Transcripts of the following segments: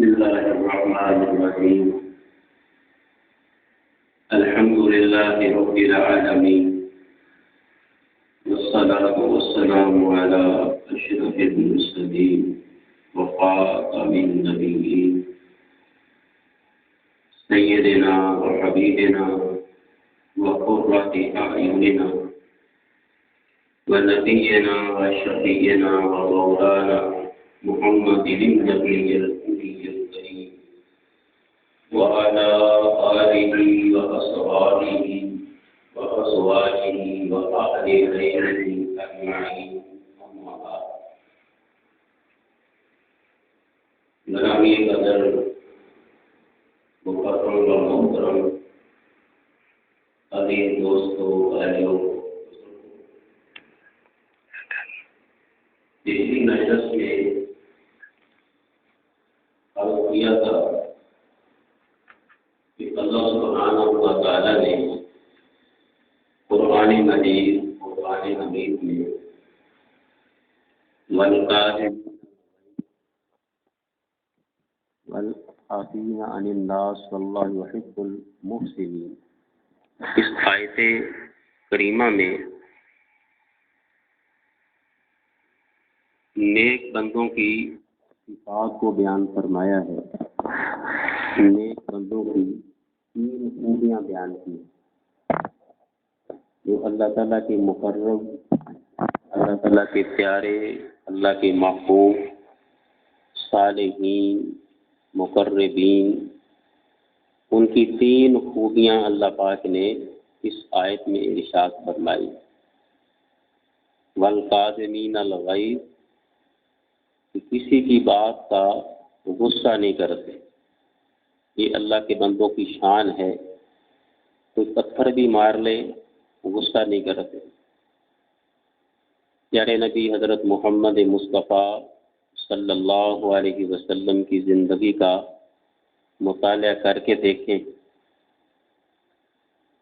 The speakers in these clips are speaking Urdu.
الله الرحمن الرحيم الحمد لله رب العالمين والصلاة والسلام على أشرف المرسلين وخاتم النبيين سيدنا وحبيبنا وقرة أعيننا ونبينا وشفينا ومولانا محمد النبي الأمي الكريم وعلى آله وأصحابه وأزواجه وأهل بيته أجمعين أما بعد گرامی قدر محترم و محترم عزیز دوستو بھائیوں، پچھلی نشست میں عرض کیا تھا کہ اللہ سبحانہ و تعالیٰ نے قرآن مجید قرآن حمید میں والعافین عن الناس واللہ یحب المحسنین، اس آیت کریمہ میں نیک بندوں کی صفات کو بیان فرمایا ہے۔ نیک بندوں کی تین خوبیاں بیان کی جو اللہ تعالیٰ کے مقرب، اللہ تعالیٰ کے پیارے، اللہ کے محبوب، صالحین، مقربین، ان کی تین خوبیاں اللہ پاک نے اس آیت میں ارشاد فرمائی۔ والکاظمین الغیظ، کسی کی بات کا غصہ نہیں کرتے، یہ اللہ کے بندوں کی شان ہے۔ کوئی پتھر بھی مار لے غصہ نہیں کرتے۔ پیارے نبی حضرت محمد مصطفیٰ صلی اللہ علیہ وسلم کی زندگی کا مطالعہ کر کے دیکھیں۔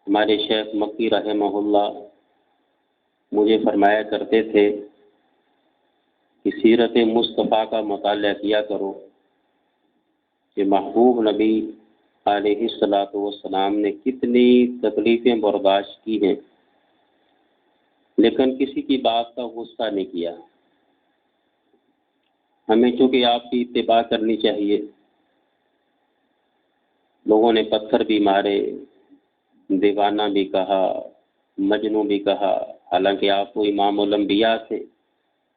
ہمارے شیخ مکی رحمہ اللہ مجھے فرمایا کرتے تھے کہ سیرت مصطفیٰ کا مطالعہ کیا کرو کہ محبوب نبی علیہ الصلوۃ والسلام نے کتنی تکلیفیں برداشت کی ہیں، لیکن کسی کی بات کا غصہ نہیں کیا۔ ہمیں چونکہ آپ کی اتباع کرنی چاہیے، لوگوں نے پتھر بھی مارے، دیوانہ بھی کہا، مجنون بھی کہا، حالانکہ آپ کو امام الانبیاء تھے،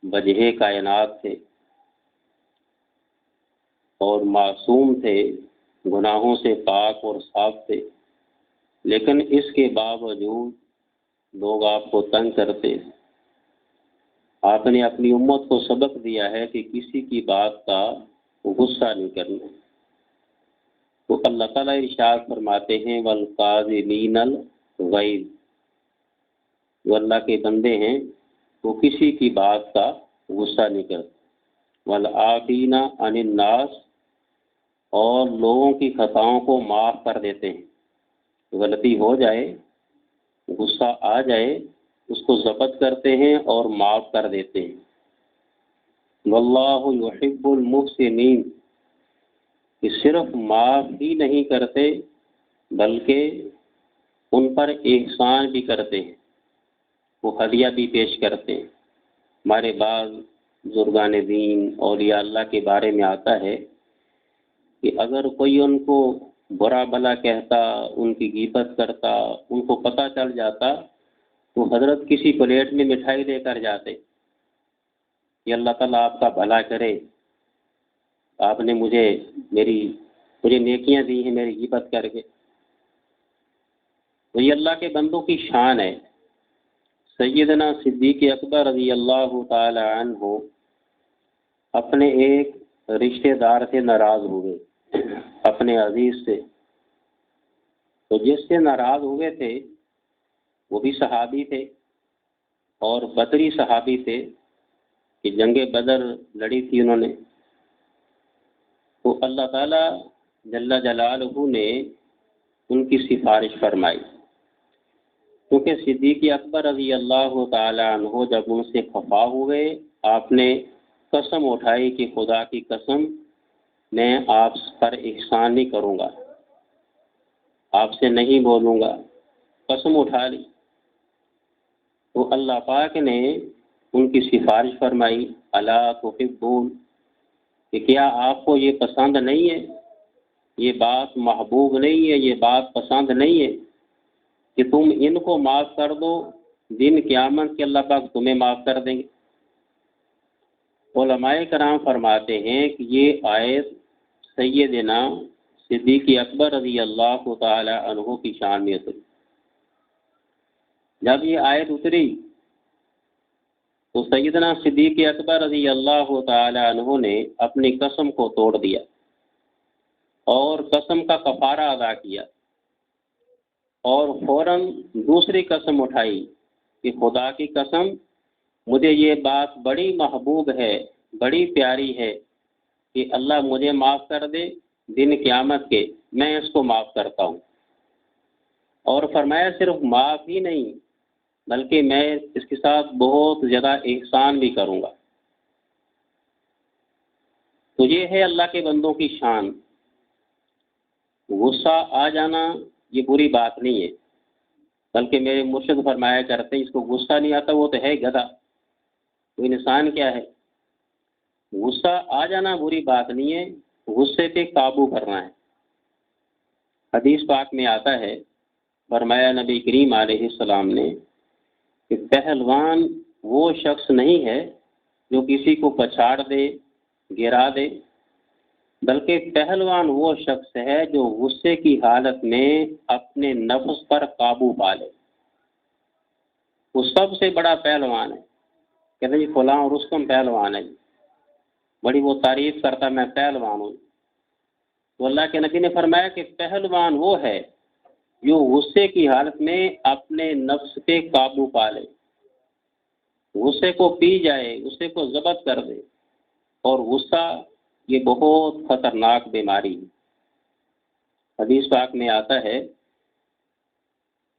وجہ کائنات تھے اور معصوم تھے، گناہوں سے پاک اور صاف تھے، لیکن اس کے باوجود لوگ آپ کو تنگ کرتے۔ آپ نے اپنی امت کو سبق دیا ہے کہ کسی کی بات کا غصہ نہیں کرنا۔ تو اللہ تعالیٰ ارشاد فرماتے ہیں والکاظمین الغیظ، جو اللہ کے بندے ہیں وہ کسی کی بات کا غصہ نہیں کرتے۔ والعافین عن الناس، اور لوگوں کی خطاؤں کو معاف کر دیتے ہیں۔ غلطی ہو جائے، غصہ آ جائے، اس کو ضبط کرتے ہیں اور معاف کر دیتے ہیں۔ واللہ یحب المحسنین، کہ صرف معاف ہی نہیں کرتے بلکہ ان پر احسان بھی کرتے ہیں، وہ ہدیہ بھی پیش کرتے ہیں۔ ہمارے بعض بزرگان دین اولیاء اللہ کے بارے میں آتا ہے کہ اگر کوئی ان کو برا بھلا کہتا، ان کی غیبت کرتا، ان کو پتہ چل جاتا تو حضرت کسی پلیٹ میں مٹھائی دے کر جاتے کہ اللہ تعالیٰ آپ کا بھلا کرے، آپ نے مجھے نیکیاں دی ہیں میری غیبت کر کے۔ تو یہ اللہ کے بندوں کی شان ہے۔ سیدنا صدیق اکبر رضی اللہ تعالی عنہ اپنے ایک رشتہ دار سے ناراض ہوئے، اپنے عزیز سے۔ تو جس سے ناراض ہوئے تھے وہ بھی صحابی تھے اور بدری صحابی تھے کہ جنگ بدر لڑی تھی انہوں نے۔ تو اللہ تعالیٰ جل جلالہ نے ان کی سفارش فرمائی، کیونکہ صدیق اکبر رضی اللہ تعالی عنہ جب ان سے خفا ہوئے، آپ نے قسم اٹھائی کہ خدا کی قسم میں آپ پر احسان نہیں کروں گا، آپ سے نہیں بولوں گا، قسم اٹھا لی۔ تو اللہ پاک نے ان کی سفارش فرمائی، الا تحبون، کہ کیا آپ کو یہ پسند نہیں ہے، یہ بات محبوب نہیں ہے، یہ بات پسند نہیں ہے کہ تم ان کو معاف کر دو، دن قیامت کے اللہ پاک تمہیں معاف کر دیں گے۔ علماء کرام فرماتے ہیں کہ یہ آیت سیدنا صدیق اکبر رضی اللہ تعالی عنہ کی شان میں اتری۔ جب یہ آیت اتری تو سیدنا صدیق اکبر رضی اللہ تعالی عنہ نے اپنی قسم کو توڑ دیا اور قسم کا کفارہ ادا کیا، اور فوراً دوسری قسم اٹھائی کہ خدا کی قسم، مجھے یہ بات بڑی محبوب ہے، بڑی پیاری ہے کہ اللہ مجھے معاف کر دے دن قیامت کے، میں اس کو معاف کرتا ہوں۔ اور فرمایا صرف معاف ہی نہیں بلکہ میں اس کے ساتھ بہت زیادہ احسان بھی کروں گا۔ تو یہ ہے اللہ کے بندوں کی شان۔ غصہ آ جانا یہ بری بات نہیں ہے، بلکہ میرے مرشد فرمایا کرتے ہیں اس کو غصہ نہیں آتا وہ تو ہے گدھا، تو انسان کیا ہے؟ غصہ آ جانا بری بات نہیں ہے، غصے پہ قابو کرنا ہے۔ حدیث پاک میں آتا ہے، فرمایا نبی کریم علیہ السلام نے کہ پہلوان وہ شخص نہیں ہے جو کسی کو پچھاڑ دے، گرا دے، بلکہ پہلوان وہ شخص ہے جو غصے کی حالت میں اپنے نفس پر قابو پا لے۔ وہ سب سے بڑا پہلوان ہے۔ کہتے ہیں جی فلاں رستم پہلوان ہے، بڑی وہ تعریف کرتا میں پہلوان ہوں۔ تو اللہ کے نبی نے فرمایا کہ پہلوان وہ ہے جو غصے کی حالت میں اپنے نفس پہ قابو پا لے، غصے کو پی جائے، غصے کو ضبط کر دے۔ اور غصہ یہ بہت خطرناک بیماری ہے۔ حدیث پاک میں آتا ہے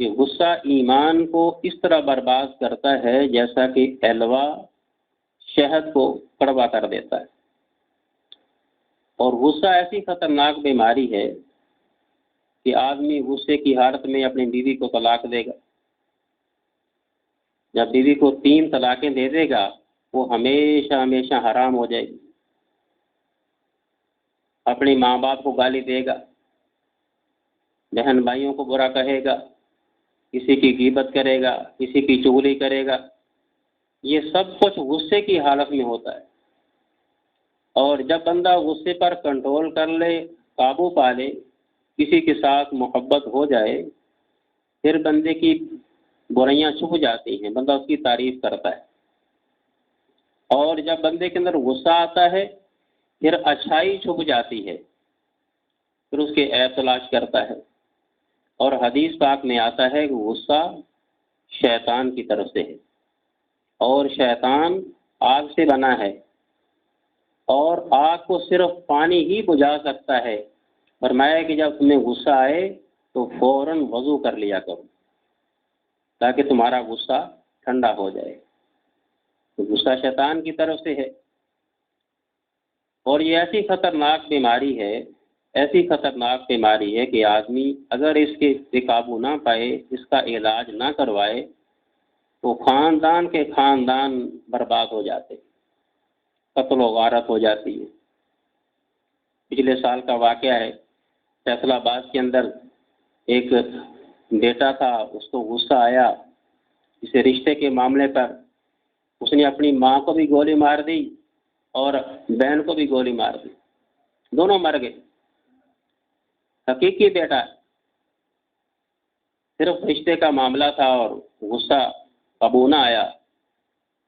کہ غصہ ایمان کو اس طرح برباد کرتا ہے جیسا کہ حلوہ شہد کو کڑوا کر دیتا ہے۔ اور غصہ ایسی خطرناک بیماری ہے کہ آدمی غصے کی حالت میں اپنی بیوی کو طلاق دے گا۔ جب بیوی کو 3 طلاقیں دے دے گا وہ ہمیشہ ہمیشہ حرام ہو جائے گی۔ اپنے ماں باپ کو گالی دے گا، بہن بھائیوں کو برا کہے گا، کسی کی غیبت کرے گا، کسی کی چغلی کرے گا۔ یہ سب کچھ غصے کی حالت میں ہوتا ہے۔ اور جب بندہ غصے پر کنٹرول کر لے، قابو پا لے، کسی کے ساتھ محبت ہو جائے، پھر بندے کی برائیاں چھپ جاتی ہیں، بندہ اس کی تعریف کرتا ہے۔ اور جب بندے کے اندر غصہ آتا ہے پھر اچھائی چھپ جاتی ہے، پھر اس کے عیب تلاش کرتا ہے۔ اور حدیث پاک میں آتا ہے کہ غصہ شیطان کی طرف سے ہے، اور شیطان آگ سے بنا ہے، اور آگ کو صرف پانی ہی بجھا سکتا ہے۔ فرمایا کہ جب تمہیں غصہ آئے تو فوراً وضو کر لیا کرو تاکہ تمہارا غصہ ٹھنڈا ہو جائے۔ تو غصہ شیطان کی طرف سے ہے، اور یہ ایسی خطرناک بیماری ہے، ایسی خطرناک بیماری ہے کہ آدمی اگر اس کے قابو نہ پائے، اس کا علاج نہ کروائے تو خاندان کے خاندان برباد ہو جاتے، قتل و غارت ہو جاتی ہے۔ پچھلے سال کا واقعہ ہے، فیصل آباد کے اندر ایک بیٹا تھا، اس کو غصہ آیا کسی رشتے کے معاملے پر، اس نے اپنی ماں کو بھی گولی مار دی اور بہن کو بھی گولی مار دی، دونوں مر گئے۔ حقیقی بیٹا، صرف رشتے کا معاملہ تھا اور غصہ قابو نہ آیا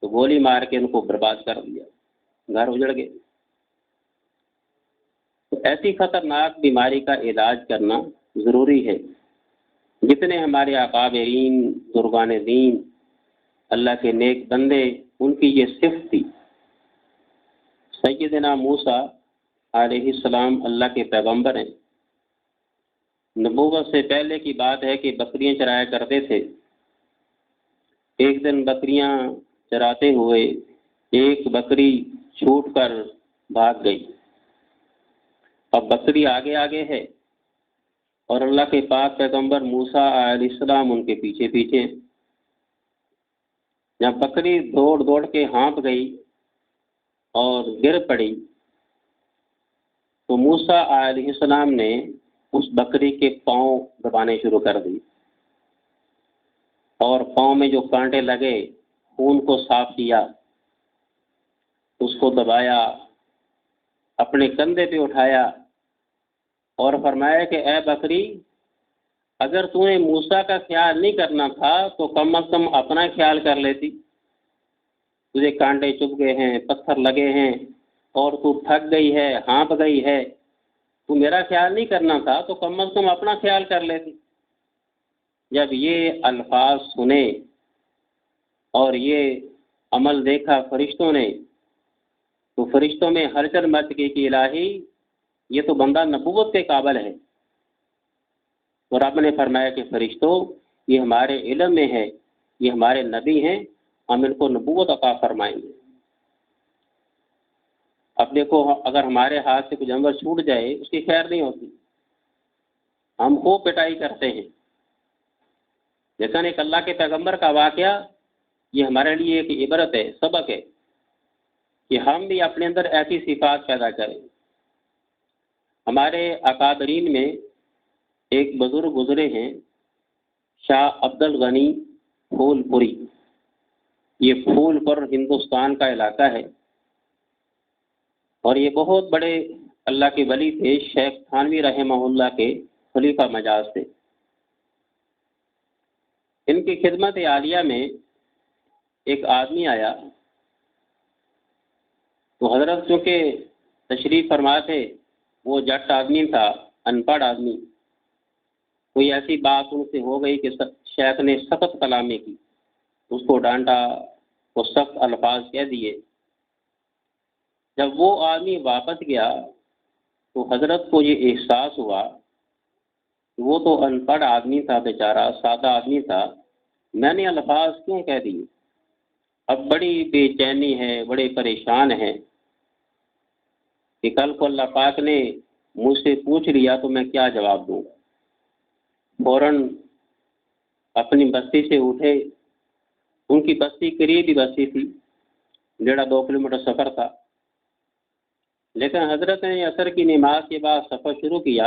تو گولی مار کے ان کو برباد کر دیا، گھر اجڑ گئے۔ تو ایسی خطرناک بیماری کا علاج کرنا ضروری ہے۔ جتنے ہمارے اکابرین، قربان دین، اللہ کے نیک بندے، ان کی یہ صفت تھی۔ سیدنا موسیٰ علیہ السلام اللہ کے پیغمبر ہیں، نبوت سے پہلے کی بات ہے کہ بکریاں چرایا کرتے تھے۔ ایک دن بکریاں چراتے ہوئے ایک بکری چھوٹ کر بھاگ گئی۔ اب بکری آگے آگے ہے اور اللہ کے پاک پیغمبر موسیٰ علیہ السلام ان کے پیچھے پیچھے ہیں۔ جب بکری دوڑ دوڑ کے ہانپ گئی اور گر پڑی تو موسیٰ علیہ السلام نے اس بکری کے پاؤں دبانے شروع کر دی اور پاؤں میں جو کانٹے لگے خون کو صاف کیا، اس کو دبایا، اپنے کندھے پہ اٹھایا اور فرمایا کہ اے بکری، اگر تو نے موسیٰ کا خیال نہیں کرنا تھا تو کم از کم اپنا خیال کر لیتی۔ تجھے کانٹے چبھ گئے ہیں، پتھر لگے ہیں اور تو تھک گئی ہے، ہانپ گئی ہے، تو میرا خیال نہیں کرنا تھا تو کم از کم اپنا خیال کر لیتی۔ جب یہ الفاظ سنے اور یہ عمل دیکھا فرشتوں نے تو فرشتوں میں ہلچل مچ گئی کہ الہی یہ تو بندہ نبوت کے قابل ہے، اور رب نے فرمایا کہ فرشتوں یہ ہمارے علم میں ہے، یہ ہمارے نبی ہیں، ہم ان کو نبوت عطا فرمائیں گے۔ اب دیکھو اگر ہمارے ہاتھ سے کوئی جانور چھوٹ جائے اس کی خیر نہیں ہوتی، ہم خوب پٹائی کرتے ہیں، لیکن ایک اللہ کے پیغمبر کا واقعہ یہ ہمارے لیے ایک عبرت ہے، سبق ہے کہ ہم بھی اپنے اندر ایسی صفات پیدا کریں۔ ہمارے اکابرین میں ایک بزرگ گزرے ہیں، شاہ عبد الغنی پھول پوری، یہ پھول پر ہندوستان کا علاقہ ہے، اور یہ بہت بڑے اللہ کے ولی تھے، شیخ تھانوی رحمہ اللہ کے خلیفہ مجاز تھے۔ ان کی خدمت عالیہ میں ایک آدمی آیا تو حضرت چونکہ تشریف فرما تھے، وہ جٹ آدمی تھا، ان پڑھ آدمی، کوئی ایسی بات ان سے ہو گئی کہ شیخ نے سخت کلامی کی، اس کو ڈانٹا، وہ سخت الفاظ کہہ دیے۔ جب وہ آدمی واپس گیا تو حضرت کو یہ احساس ہوا کہ وہ تو ان پڑھ آدمی تھا، بیچارہ سادہ آدمی تھا، میں نے الفاظ کیوں کہہ دیے؟ اب بڑی بے چینی ہے، بڑے پریشان ہیں کہ کل کو اللہ پاک نے مجھ سے پوچھ لیا تو میں کیا جواب دوں گا۔ فوراً اپنی بستی سے اٹھے، ان کی بستی قریبی بستی تھی، 1.5-2 کلومیٹر سفر تھا، لیکن حضرت نے عصر کی نماز کے بعد سفر شروع کیا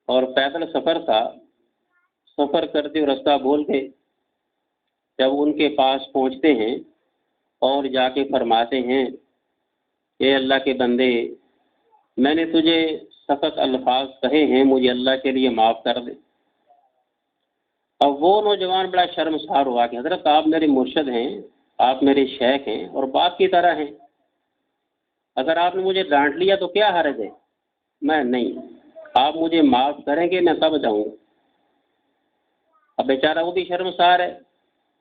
اور پیدل سفر تھا، سفر کرتے رستہ بھول گئے۔ جب ان کے پاس پہنچتے ہیں اور جا کے فرماتے ہیں اے اللہ کے بندے، میں نے تجھے سخت الفاظ کہے ہیں، مجھے اللہ کے لیے معاف کر دے۔ اب وہ نوجوان بڑا شرمسار ہوا کہ حضرت آپ میرے مرشد ہیں، آپ میرے شیخ ہیں اور باپ کی طرح ہیں، اگر آپ نے مجھے ڈانٹ لیا تو کیا حرج ہے؟ میں نہیں، آپ مجھے معاف کریں گے میں تب جاؤں گا۔ اب بیچارہ وہ بھی شرمسار ہے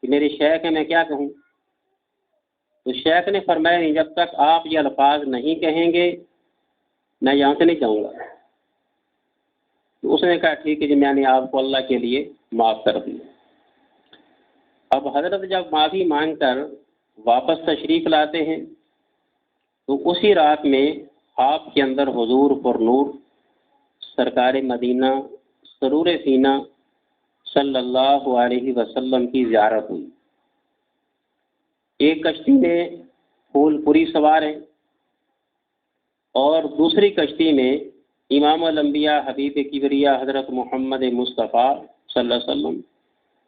کہ میرے شیخ ہیں، میں کیا کہوں؟ تو شیخ نے فرمایا نہیں، جب تک آپ یہ الفاظ نہیں کہیں گے میں یہاں سے نہیں جاؤں گا۔ تو اس نے کہا ٹھیک ہے جی، میں نے آپ کو اللہ کے لیے معاف کر دیا۔ اب حضرت جب معافی مانگ کر واپس تشریف لاتے ہیں تو اسی رات میں خواب کے اندر حضور پر نور سرکار مدینہ سرور سینہ صلی اللہ علیہ وسلم کی زیارت ہوئی۔ ایک کشتی میں پھول پوری سوار ہیں اور دوسری کشتی میں امام الانبیاء حبیب کبریا حضرت محمد مصطفیٰ صلی اللہ علیہ وسلم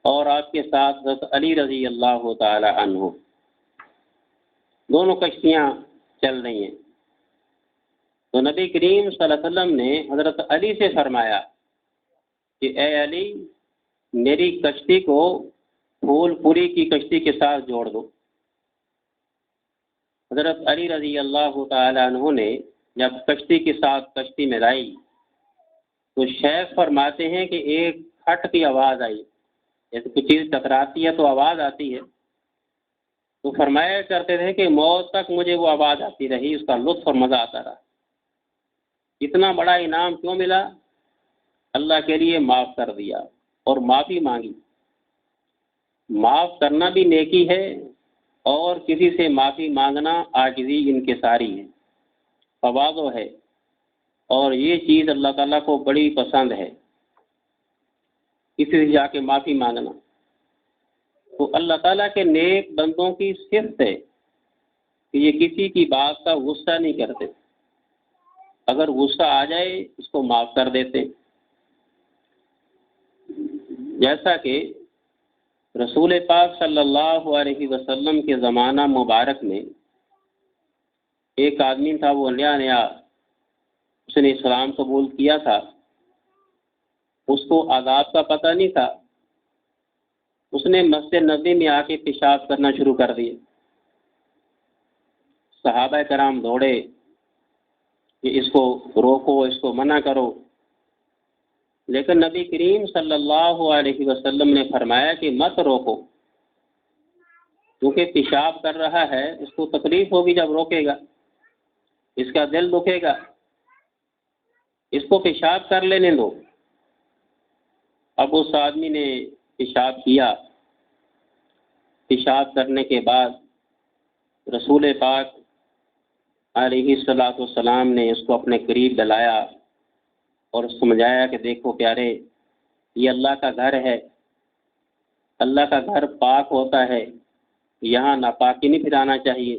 اور آپ کے ساتھ حضرت علی رضی اللہ تعالی عنہ، دونوں کشتیاں چل رہی ہیں۔ تو نبی کریم صلی اللہ علیہ وسلم نے حضرت علی سے فرمایا کہ اے علی، میری کشتی کو پھول پوری کی کشتی کے ساتھ جوڑ دو۔ حضرت علی رضی اللہ تعالی عنہ نے جب کشتی کے ساتھ کشتی میں لائی تو شیخ فرماتے ہیں کہ ایک کھٹ کی آواز آئی، جیسے کوئی چیز ٹکراتی ہے تو آواز آتی ہے، تو فرمایا کرتے تھے کہ موت تک مجھے وہ آواز آتی رہی، اس کا لطف اور مزہ آتا رہا۔ اتنا بڑا انعام کیوں ملا؟ اللہ کے لیے معاف کر دیا اور معافی مانگی۔ معاف کرنا بھی نیکی ہے اور کسی سے معافی مانگنا عاجزی انکساری ہے، تواضع ہے۔ اور یہ چیز اللہ تعالیٰ کو بڑی پسند ہے، کسی سے جا کے معافی مانگنا۔ تو اللہ تعالیٰ کے نیک بندوں کی صفت ہے کہ یہ کسی کی بات کا غصہ نہیں کرتے، اگر غصہ آ جائے اس کو معاف کر دیتے۔ جیسا کہ رسول پاک صلی اللہ علیہ وسلم کے زمانہ مبارک میں ایک آدمی تھا، وہ نیا اس نے اسلام قبول کیا تھا، اس کو آداب کا پتہ نہیں تھا، اس نے مسجد نبوی میں آ کے پیشاب کرنا شروع کر دیا۔ صحابہ کرام دوڑے کہ اس کو روکو، اس کو منع کرو، لیکن نبی کریم صلی اللہ علیہ وسلم نے فرمایا کہ مت روکو، کیونکہ پیشاب کر رہا ہے، اس کو تکلیف ہوگی جب روکے گا، اس کا دل دکھے گا، اس کو پیشاب کر لینے دو۔ اب اس آدمی نے پیشاب کیا، پیشاب کرنے کے بعد رسول پاک علیہ الصلوۃ والسلام نے اس کو اپنے قریب بلایا اور سمجھایا کہ دیکھو پیارے، یہ اللہ کا گھر ہے، اللہ کا گھر پاک ہوتا ہے، یہاں ناپاکی نہیں پھیلانا چاہیے،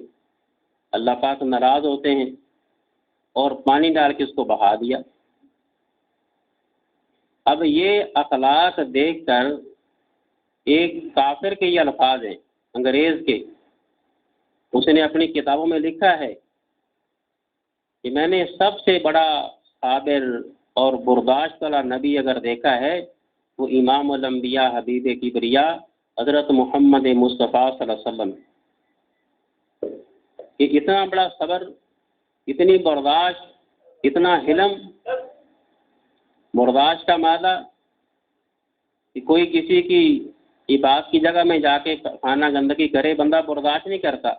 اللہ پاک ناراض ہوتے ہیں، اور پانی ڈال کے اس کو بہا دیا۔ اب یہ اخلاق دیکھ کر ایک کافر کے یہ الفاظ ہیں، انگریز کے، اس نے اپنی کتابوں میں لکھا ہے کہ میں نے سب سے بڑا صابر اور برداشت والا نبی اگر دیکھا ہے وہ امام الانبیاء حبیب کبریا حضرت محمد مصطفیٰ صلی اللہ علیہ وسلم، کہ اتنا بڑا صبر، اتنی برداشت، اتنا حلم۔ برداشت کا معنی کہ کوئی کسی کی بات کی جگہ میں جا کے کھانا گندگی کرے، بندہ برداشت نہیں کرتا،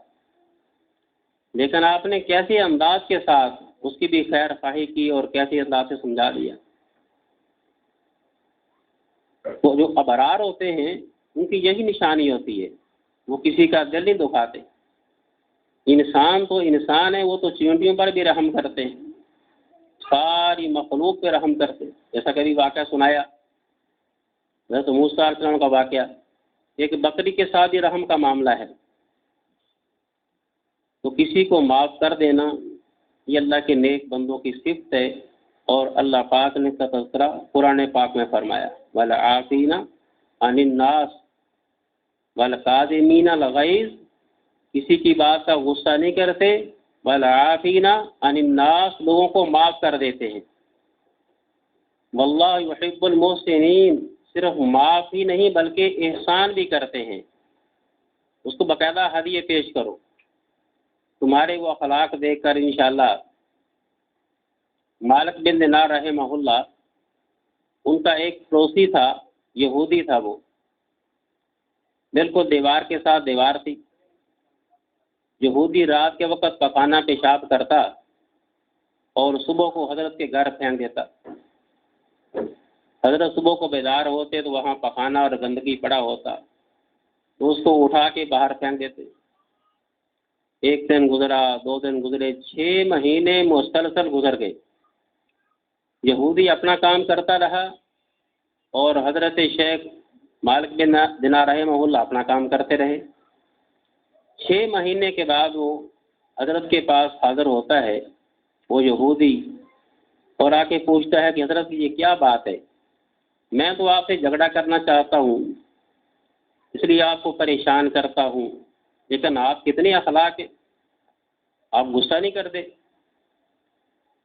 لیکن آپ نے کیسے انداز کے ساتھ اس کی بھی خیر خواہی کی اور کیسے انداز سے سمجھا دیا۔ تو جو ابرار ہوتے ہیں ان کی یہی نشانی ہوتی ہے، وہ کسی کا دل نہیں دکھاتے۔ انسان تو انسان ہے، وہ تو چیونٹیوں پر بھی رحم کرتے ہیں، ساری مخلوق پہ رحم کرتے ہیں۔ جیسا کبھی واقعہ سنایا حضرت موسیٰ علیہ السلام کا واقعہ، ایک بکری کے ساتھ یہ رحم کا معاملہ ہے۔ تو کسی کو معاف کر دینا یہ اللہ کے نیک بندوں کی صفت ہے، اور اللہ پاک نے کا تذکرہ قرآن پاک میں فرمایا، وَالْعَافِينَ عَنِ النَّاسِ وَالْكَاظِمِينَ الْغَيْظَ، کسی کی بات کا غصہ نہیں کرتے، وَالْعَافِينَ عَنِ النَّاسِ، لوگوں کو معاف کر دیتے ہیں، وَاللَّهُ يُحِبُّ الْمُحْسِنِينَ، صرف معاف ہی نہیں بلکہ احسان بھی کرتے ہیں۔ اس کو باقاعدہ ہدیے پیش کرو، تمہارے وہ اخلاق دیکھ کر انشاءاللہ۔ مالک بن دینار رحمہ اللہ، ان کا ایک پڑوسی تھا، یہودی تھا، وہ بالکل دیوار کے ساتھ دیوار تھی۔ یہودی رات کے وقت پخانہ پیشاب کرتا اور صبح کو حضرت کے گھر پھینک دیتا۔ حضرت صبح کو بیدار ہوتے تو وہاں پخانہ اور گندگی پڑا ہوتا، تو اس کو اٹھا کے باہر پھینک دیتے۔ ایک دن گزرا، 2 دن گزرے، 6 مہینے مسلسل گزر گئے۔ یہودی اپنا کام کرتا رہا اور حضرت شیخ مالک بن دینار رحمہ اللہ اپنا کام کرتے رہے۔ 6 مہینے کے بعد وہ حضرت کے پاس حاضر ہوتا ہے، وہ یہودی، اور آ کے پوچھتا ہے کہ حضرت یہ کیا بات ہے، میں تو آپ سے جھگڑا کرنا چاہتا ہوں، اس لیے آپ کو پریشان کرتا ہوں، لیکن آپ کتنے اخلاق ہیں، آپ غصہ نہیں کرتے۔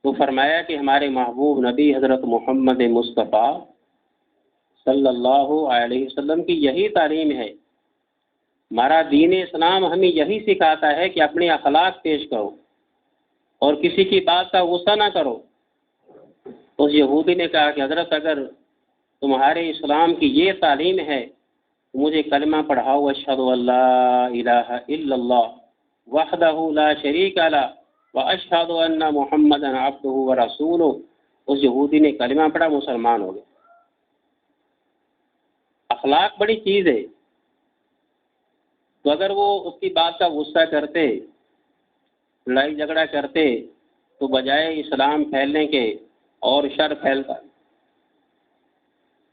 تو فرمایا کہ ہمارے محبوب نبی حضرت محمد مصطفیٰ صلی اللہ علیہ وسلم کی یہی تعلیم ہے، ہمارا دین اسلام ہمیں یہی سکھاتا ہے کہ اپنے اخلاق پیش کرو اور کسی کی بات کا غصہ نہ کرو۔ اس یہودی نے کہا کہ حضرت اگر تمہارے اسلام کی یہ تعلیم ہے تو مجھے کلمہ پڑھاؤ، اشہد ان لا الہ الا اللہ وحدہ لا شریک لہ واشہد ان محمدا عبدہ ورسولہ۔ اس یہودی نے کلمہ پڑھا، مسلمان ہو گئے۔ اخلاق بڑی چیز ہے، تو اگر وہ اس کی بات کا غصہ کرتے، لڑائی جھگڑا کرتے، تو بجائے اسلام پھیلنے کے اور شر پھیلتا۔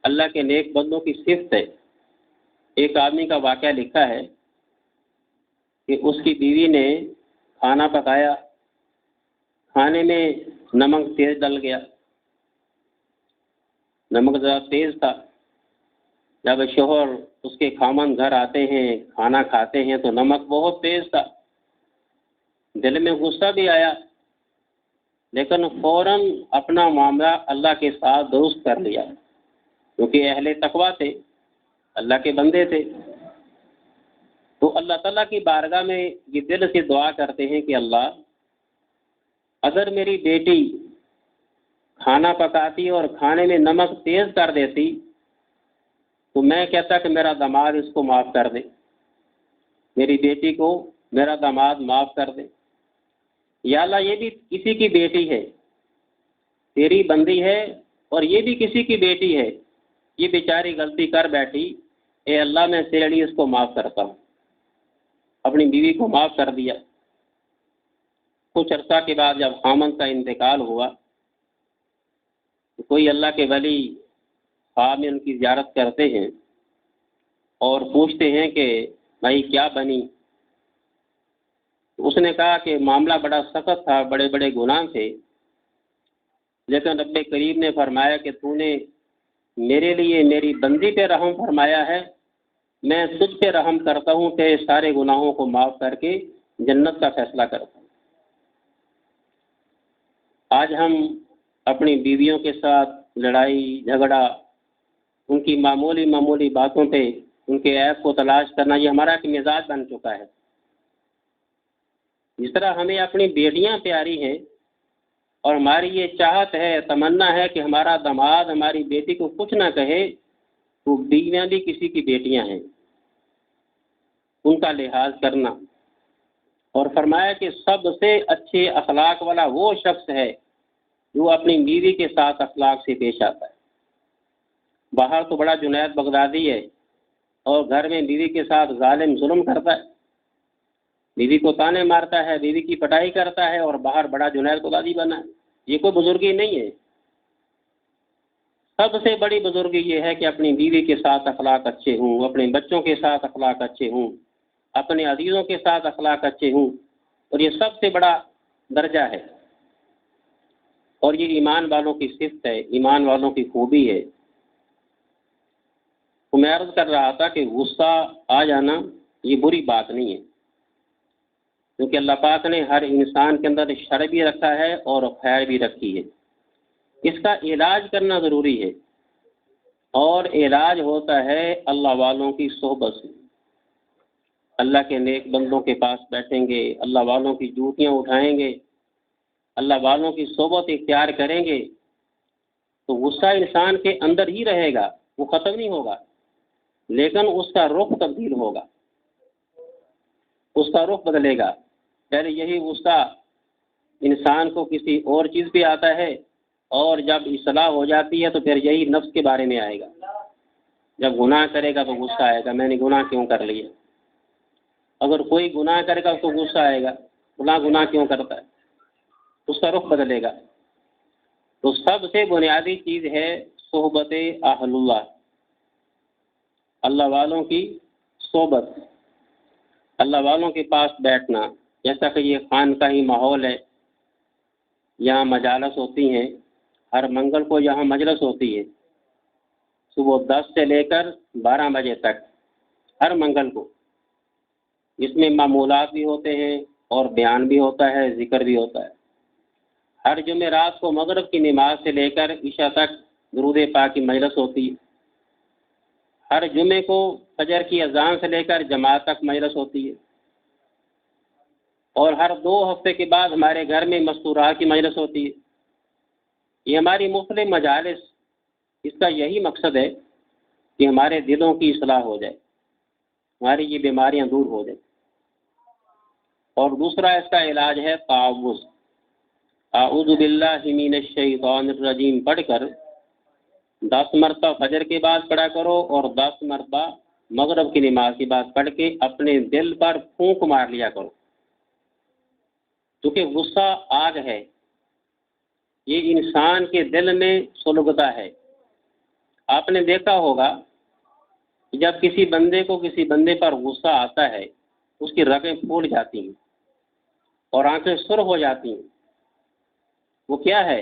اللہ کے نیک بندوں کی صفت ہے۔ ایک آدمی کا واقعہ لکھا ہے کہ اس کی بیوی نے کھانا پکایا، کھانے میں نمک تیز ڈل گیا، نمک ذرا تیز تھا۔ جب شوہر اس کے خامن گھر آتے ہیں، کھانا کھاتے ہیں تو نمک بہت تیز تھا، دل میں غصہ بھی آیا، لیکن فوراً اپنا معاملہ اللہ کے ساتھ درست کر لیا، کیونکہ اہل تقویٰ تھے، اللہ کے بندے تھے۔ تو اللہ تعالیٰ کی بارگاہ میں یہ دل سے دعا کرتے ہیں کہ اللہ، اگر میری بیٹی کھانا پکاتی اور کھانے میں نمک تیز کر دیتی تو میں کہتا کہ میرا داماد اس کو معاف کر دے، میری بیٹی کو میرا داماد معاف کر دے۔ یا اللہ، یہ بھی کسی کی بیٹی ہے، تیری بندی ہے، اور یہ بھی کسی کی بیٹی ہے، یہ بیچاری غلطی کر بیٹھی، اے اللہ میں تیرے لیے اس کو معاف کرتا ہوں۔ اپنی بیوی کو معاف کر دیا۔ کچھ عرصہ کے بعد جب خامند کا انتقال ہوا تو کوئی اللہ کے ولی خواب میں ان کی زیارت کرتے ہیں اور پوچھتے ہیں کہ بھائی کیا بنی؟ اس نے کہا کہ معاملہ بڑا سخت تھا، بڑے بڑے گناہ تھے، لیکن رب کریم نے فرمایا کہ تو نے میرے لیے میری بندی پہ رحم فرمایا ہے، میں تجھ پہ رحم کرتا ہوں، تیرے سارے گناہوں کو معاف کر کے جنت کا فیصلہ کرتا ہوں۔ آج ہم اپنی بیویوں کے ساتھ لڑائی جھگڑا، ان کی معمولی باتوں پہ ان کے عیب کو تلاش کرنا، یہ ہمارا ایک مزاج بن چکا ہے۔ جس طرح ہمیں اپنی بیٹیاں پیاری ہیں اور ہماری یہ چاہت ہے، تمنا ہے کہ ہمارا داماد ہماری بیٹی کو کچھ نہ کہے، تو بیویاں بھی کسی کی بیٹیاں ہیں، ان کا لحاظ کرنا۔ اور فرمایا کہ سب سے اچھے اخلاق والا وہ شخص ہے جو اپنی بیوی کے ساتھ اخلاق سے پیش آتا ہے۔ باہر تو بڑا جنید بغدادی ہے اور گھر میں بیوی کے ساتھ ظالم ظلم کرتا ہے، بیوی کو تانے مارتا ہے، بیوی کی پٹائی کرتا ہے، اور باہر بڑا جنید بغدادی بنا ہے۔ یہ کوئی بزرگی نہیں ہے۔ سب سے بڑی بزرگی یہ ہے کہ اپنی بیوی کے ساتھ اخلاق اچھے ہوں، اپنے بچوں کے ساتھ اخلاق اچھے ہوں، اپنے عزیزوں کے ساتھ اخلاق اچھے ہوں، اور یہ سب سے بڑا درجہ ہے، اور یہ ایمان والوں کی صفت ہے، ایمان والوں کی خوبی ہے۔ تو میں عرض کر رہا تھا کہ غصہ آ جانا یہ بری بات نہیں ہے، کیونکہ اللہ پاک نے ہر انسان کے اندر شر بھی رکھا ہے اور خیر بھی رکھی ہے۔ اس کا علاج کرنا ضروری ہے، اور علاج ہوتا ہے اللہ والوں کی صحبت سے۔ اللہ کے نیک بندوں کے پاس بیٹھیں گے، اللہ والوں کی جوتیاں اٹھائیں گے، اللہ والوں کی صحبت اختیار کریں گے، تو غصہ انسان کے اندر ہی رہے گا، وہ ختم نہیں ہوگا، لیکن اس کا رخ تبدیل ہوگا، اس کا رخ بدلے گا۔ پہلے یہی غصہ انسان کو کسی اور چیز پہ آتا ہے، اور جب اصلاح ہو جاتی ہے تو پھر یہی نفس کے بارے میں آئے گا۔ جب گناہ کرے گا تو غصہ آئے گا، میں نے گناہ کیوں کر لیا۔ اگر کوئی گناہ کرے گا تو غصہ آئے گا، گناہ کیوں کرتا ہے، اس کا رخ بدلے گا۔ تو سب سے بنیادی چیز ہے صحبت اہل اللہ، اللہ والوں کی صحبت، اللہ والوں کے پاس بیٹھنا۔ جیسا کہ یہ خانقاہی ماحول ہے، یہاں مجالس ہوتی ہیں، ہر منگل کو یہاں مجلس ہوتی ہے، صبح 10 سے لے کر 12 بجے تک، ہر منگل کو، جس میں معمولات بھی ہوتے ہیں اور بیان بھی ہوتا ہے، ذکر بھی ہوتا ہے۔ ہر جمعرات کو مغرب کی نماز سے لے کر عشاء تک درود پاک کی مجلس ہوتی ہے۔ ہر جمعے کو فجر کی اذان سے لے کر جماعت تک مجلس ہوتی ہے، اور ہر 2 ہفتے کے بعد ہمارے گھر میں مستورات کی مجلس ہوتی ہے۔ یہ ہماری مختلف مجالس، اس کا یہی مقصد ہے کہ ہمارے دلوں کی اصلاح ہو جائے، ہماری یہ بیماریاں دور ہو جائیں۔ اور دوسرا اس کا علاج ہے تعوذ، اعوذ باللہ من الشیطان الرجیم پڑھ کر 10 مرتبہ فجر کے بعد پڑھا کرو، اور 10 مرتبہ مغرب کی نماز کے بعد پڑھ کے اپنے دل پر پھونک مار لیا کرو، کیونکہ غصہ آگ ہے، یہ انسان کے دل میں سلگتا ہے۔ آپ نے دیکھا ہوگا کہ جب کسی بندے کو کسی بندے پر غصہ آتا ہے اس کی رگیں پھوٹ جاتی ہیں اور آنکھیں سرخ ہو جاتی ہیں۔ وہ کیا ہے؟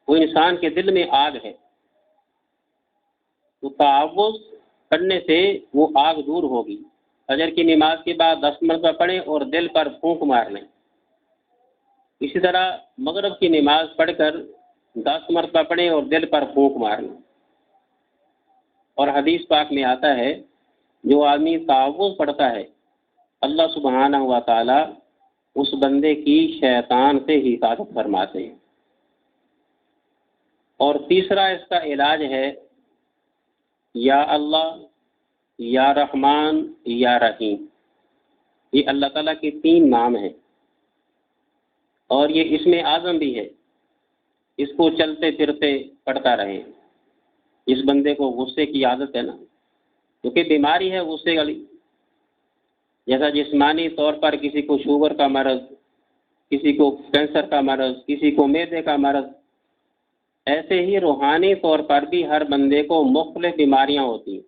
وہ انسان کے دل میں آگ ہے۔ تو تعوذ کرنے سے وہ آگ دور ہوگی۔ فجر کی نماز کے بعد 10 مرتبہ پڑھیں اور دل پر پھونک مار لیں۔ اسی طرح مغرب کی نماز پڑھ کر 10 مرتبہ پڑھیں اور دل پر پھونک مار لیں۔ اور حدیث پاک میں آتا ہے جو آدمی تعوذ پڑھتا ہے اللہ سبحانہ و تعالی اس بندے کی شیطان سے حفاظت فرماتے ہیں۔ اور تیسرا اس کا علاج ہے یا اللہ، یا رحمان، یا رحیم۔ یہ اللہ تعالیٰ کے 3 نام ہیں اور یہ اسم اعظم بھی ہے۔ اس کو چلتے پھرتے پڑھتا رہیں۔ اس بندے کو غصے کی عادت ہے نا، کیونکہ بیماری ہے غصے والی، جیسا جسمانی طور پر کسی کو شوگر کا مرض، کسی کو کینسر کا مرض، کسی کو معدے کا مرض، ایسے ہی روحانی طور پر بھی ہر بندے کو مختلف بیماریاں ہوتی ہیں۔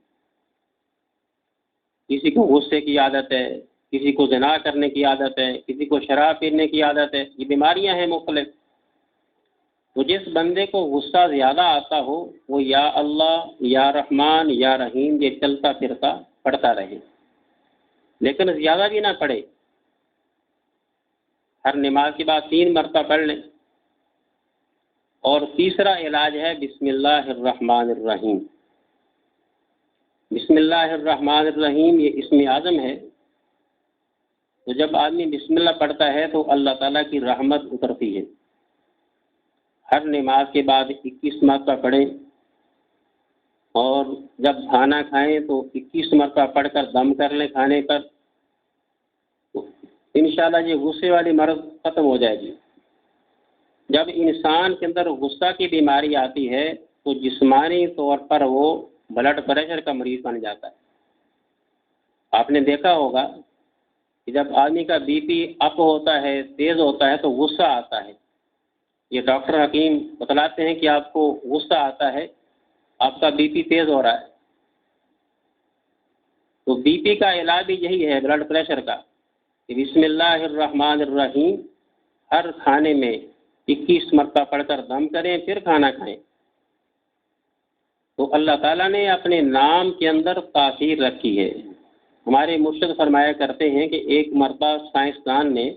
کسی کو غصے کی عادت ہے، کسی کو زنا کرنے کی عادت ہے، کسی کو شراب پینے کی عادت ہے، یہ بیماریاں ہیں مختلف۔ تو جس بندے کو غصہ زیادہ آتا ہو وہ یا اللہ، یا رحمان، یا رحیم یہ چلتا پھرتا پڑھتا رہے، لیکن زیادہ بھی نہ پڑھے۔ ہر نماز کے بعد 3 مرتبہ پڑھ لیں۔ اور تیسرا علاج ہے بسم اللہ الرحمن الرحیم۔ بسم اللہ الرحمن الرحیم یہ اسم اعظم ہے۔ تو جب آدمی بسم اللہ پڑھتا ہے تو اللہ تعالیٰ کی رحمت اترتی ہے۔ ہر نماز کے بعد 21 مرتبہ پڑھیں اور جب کھانا کھائیں تو 21 مرتبہ پڑھ کر دم کر لیں کھانے پر، تو انشاءاللہ یہ غصے والی مرض ختم ہو جائے گی۔ جب انسان کے اندر غصہ کی بیماری آتی ہے تو جسمانی طور پر وہ بلڈ پریشر کا مریض بن جاتا ہے۔ آپ نے دیکھا ہوگا کہ جب آدمی کا بی پی اپ ہوتا ہے، تیز ہوتا ہے تو غصہ آتا ہے۔ یہ ڈاکٹر حکیم بتلاتے ہیں کہ آپ کو غصہ آتا ہے، آپ کا بی پی تیز ہو رہا ہے۔ تو بی پی کا علاج بھی یہی ہے، بلڈ پریشر کا، کہ بسم اللہ الرحمن الرحیم ہر کھانے میں 21 مرتبہ پڑھ کر دم کریں پھر کھانا کھائیں۔ تو اللہ تعالیٰ نے اپنے نام کے اندر تاثیر رکھی ہے۔ ہمارے مرشد فرمایا کرتے ہیں کہ ایک مرتبہ سائنسدان نے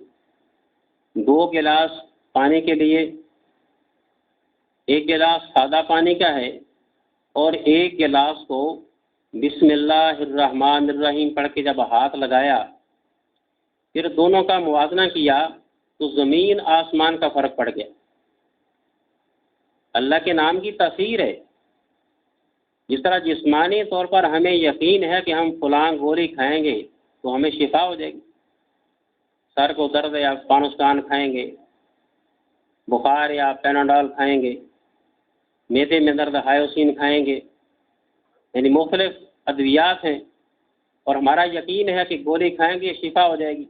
2 گلاس پانی کے لیے، ایک گلاس سادہ پانی کا ہے اور ایک گلاس کو بسم اللہ الرحمن الرحیم پڑھ کے جب ہاتھ لگایا، پھر دونوں کا موازنہ کیا تو زمین آسمان کا فرق پڑ گیا۔ اللہ کے نام کی تاثیر ہے۔ جس طرح جسمانی طور پر ہمیں یقین ہے کہ ہم فلاں گولی کھائیں گے تو ہمیں شفا ہو جائے گی، سر کو درد یا پانوستان کھائیں گے، بخار یا پیناڈول کھائیں گے، معدے میں درد ہائیوسین کھائیں گے، یعنی مختلف ادویات ہیں اور ہمارا یقین ہے کہ گولی کھائیں گے شفا ہو جائے گی۔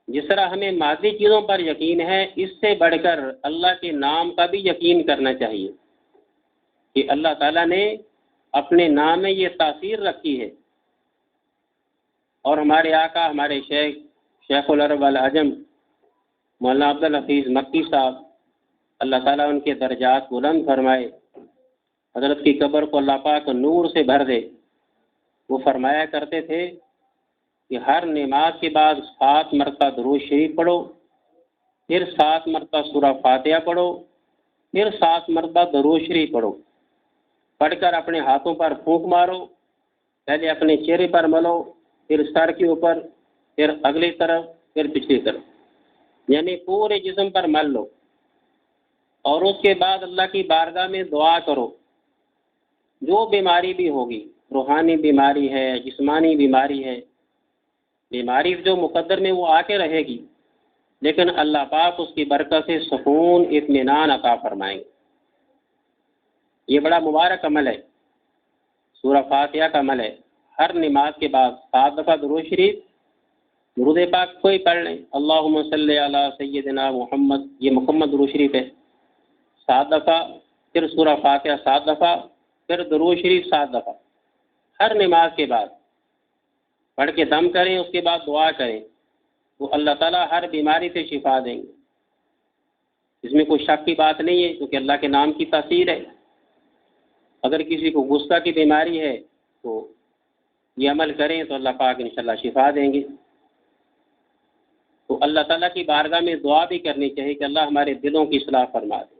جس طرح ہمیں مادی چیزوں پر یقین ہے، اس سے بڑھ کر اللہ کے نام کا بھی یقین کرنا چاہیے کہ اللہ تعالیٰ نے اپنے نام میں یہ تاثیر رکھی ہے۔ اور ہمارے آقا، ہمارے شیخ العرب والعجم مولانا عبدالحفیظ مکی صاحب، اللہ تعالیٰ ان کے درجات بلند فرمائے، حضرت کی قبر کو اللہ پاک نور سے بھر دے۔ وہ فرمایا کرتے تھے کہ ہر نماز کے بعد 7 مرتبہ درود شریف پڑھو، پھر 7 مرتبہ سورہ فاتحہ پڑھو، پھر 7 مرتبہ درود شریف پڑھو۔ پڑھ کر اپنے ہاتھوں پر پھونک مارو، پہلے اپنے چہرے پر ملو، پھر سر کے اوپر، پھر اگلی طرف، پھر پچھلی طرف، یعنی پورے جسم پر مل لو۔ اور اس کے بعد اللہ کی بارگاہ میں دعا کرو۔ جو بیماری بھی ہوگی، روحانی بیماری ہے، جسمانی بیماری ہے، بیماری جو مقدر میں وہ آ کے رہے گی، لیکن اللہ پاک اس کی برکت سے سکون، اطمینان عطا فرمائیں گے۔ یہ بڑا مبارک عمل ہے، سورہ فاتحہ کا عمل ہے۔ ہر نماز کے بعد 7 دفعہ درود شریف، درود پاک کوئی پڑھ لیں، اللہم صلی علی سیدنا محمد، یہ محمد درود شریف ہے، 7 دفعہ، پھر سورہ فاتحہ 7 دفعہ، پھر درود شریف 7 دفعہ ہر نماز کے بعد پڑھ کے دم کریں، اس کے بعد دعا کریں تو اللہ تعالیٰ ہر بیماری سے شفا دیں گے۔ اس میں کوئی شک کی بات نہیں ہے، کیونکہ اللہ کے نام کی تاثیر ہے۔ اگر کسی کو غصہ کی بیماری ہے تو یہ عمل کریں تو اللہ پاک انشاءاللہ شفا دیں گے۔ تو اللہ تعالیٰ کی بارگاہ میں دعا بھی کرنی چاہیے کہ اللہ ہمارے دلوں کی اصلاح فرما دے۔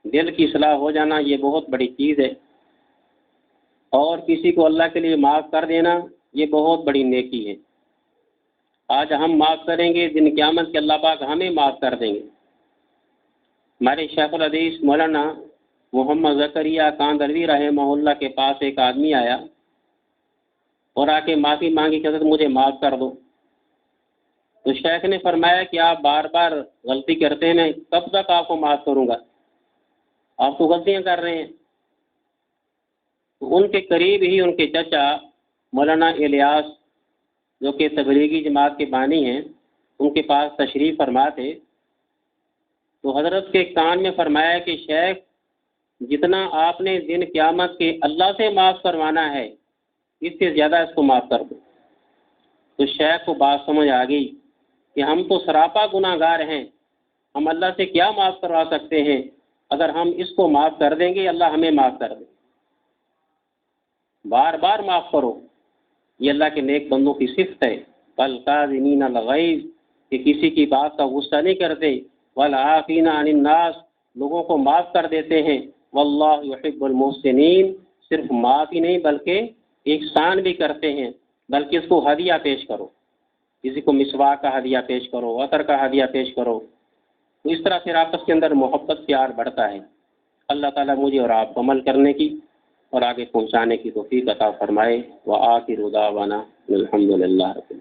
دل کی اصلاح ہو جانا یہ بہت بڑی چیز ہے، اور کسی کو اللہ کے لیے معاف کر دینا یہ بہت بڑی نیکی ہے۔ آج ہم معاف کریں گے، دن قیامت کے اللہ پاک ہمیں معاف کر دیں گے۔ ہمارے شیخ الحدیث مولانا محمد زکریا کاندروی رحمہ اللہ کے پاس ایک آدمی آیا اور آ کے معافی مانگی کہ حضرت مجھے معاف کر دو۔ تو شیخ نے فرمایا کہ آپ بار بار غلطی کرتے ہیں، میں کب تک آپ کو معاف کروں گا، آپ تو غلطیاں کر رہے ہیں۔ تو ان کے قریب ہی ان کے چچا مولانا الیاس جو کہ تبلیغی جماعت کے بانی ہیں، ان کے پاس تشریف فرما تھے۔ تو حضرت کے کان میں فرمایا کہ شیخ جتنا آپ نے دن قیامت کے اللہ سے معاف کروانا ہے اس سے زیادہ اس کو معاف کر دو۔ تو شیخ کو بات سمجھ آ گئی کہ ہم تو سراپا گناہ گار ہیں، ہم اللہ سے کیا معاف کروا سکتے ہیں، اگر ہم اس کو معاف کر دیں گے اللہ ہمیں معاف کر دیں۔ بار بار معاف کرو، یہ اللہ کے نیک بندوں کی صفت ہے۔ والکاظمین الغیظ، کہ کسی کی بات کا غصہ نہیں کرتے، والعافین عن الناس، لوگوں کو معاف کر دیتے ہیں۔ واللہ یحب المحسنین، صرف معاف ہی نہیں بلکہ احسان بھی کرتے ہیں، بلکہ اس کو ہدیہ پیش کرو، کسی کو مسواک کا ہدیہ پیش کرو، عطر کا ہدیہ پیش کرو، تو اس طرح پھر آپس کے اندر محبت پیار بڑھتا ہے۔ اللہ تعالیٰ مجھے اور آپ کو عمل کرنے کی اور آگے پہنچانے کی توفیق عطا فرمائے۔ وآخر دعوانا الحمد للہ رب العالمین۔